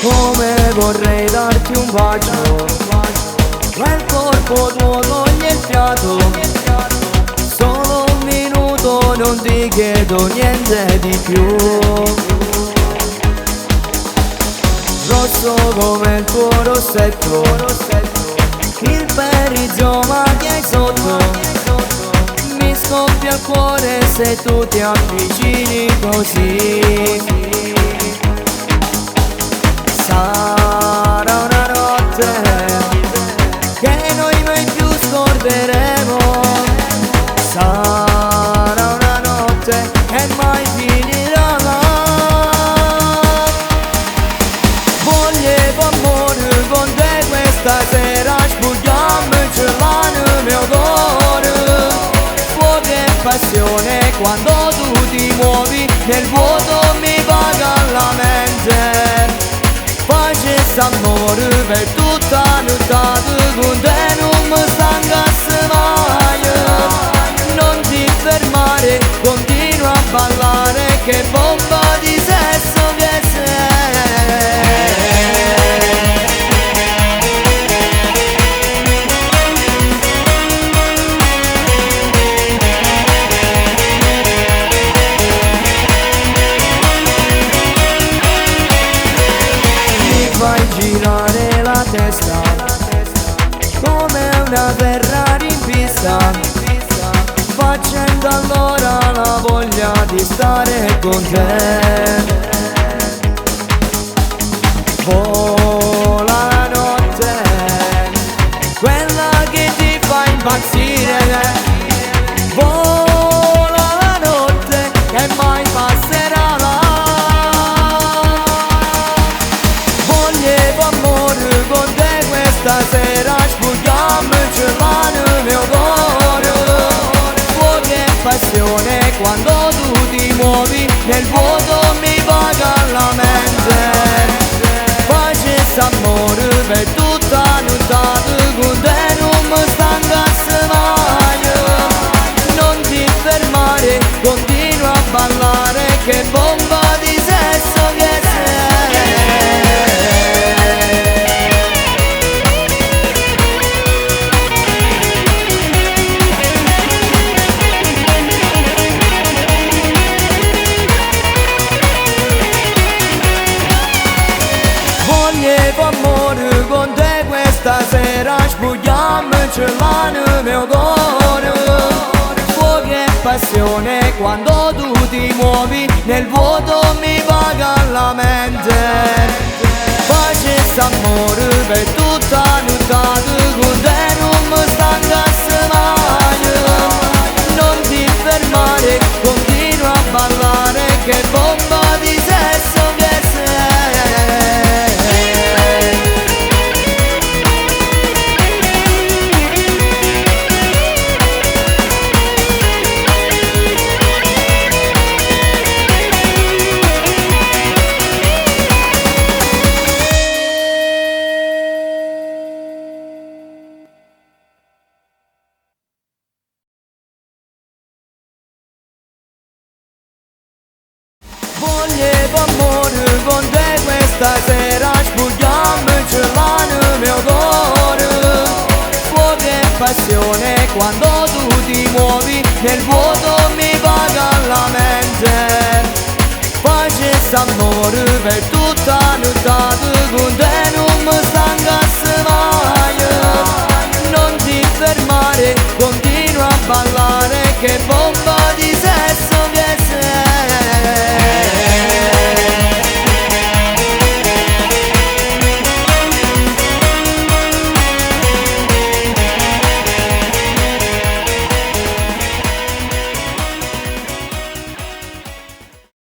Come vorrei darti un bacio, quel corpo tuo toglie il fiato. Solo un minuto, non ti chiedo niente di più. Rosso come il tuo rossetto, il perizoma che hai sotto. Mi scoppia il cuore se tu ti avvicini così. Sarà una notte che noi mai più scorderemo. Sarà una notte che mai finirà. Volevo amore con te questa sera, spugliamoci nel mio cuore. Fuoco e passione quando tu ti muovi, nel vuoto mi vaga la mente. Facessi amore per tutta la notte, con te non mi stancasse mai. Non ti fermare, continua a ballare, che bomba di sesso che sei. Fai girare la testa come una Ferrari in pista, facendo allora la voglia di stare con te. Vola la notte, quella che ti fa impazzire. Vola la notte che mai passerà. Stasera spugliamoci nel mio cuore. Fuoco e passione quando tu ti muovi, nel vuoto mi vaga la mente. Facessi amore per tutta la notte, con te non mi stancasse mai. Non ti fermare, continua a ballare, che bomba di sesso che sei. Volevo amore con te questa sera, spugliamoci nel mio cuore. Fuoco e passione quando tu ti muovi, nel vuoto mi vaga la mente. Facessi amore per tutta la notte, con te non mi stancasse mai. Non ti fermare, continua a ballare, che bomba di sesso che sei. Volevo amore con te questa sera, spugliamoci nel mio cuore. Fuoco e passione quando tu ti muovi, nel vuoto mi vaga la mente. Facessi amore per tutta la notte, con te non mi stancasse mai. Non ti fermare, continua a ballare, che bomba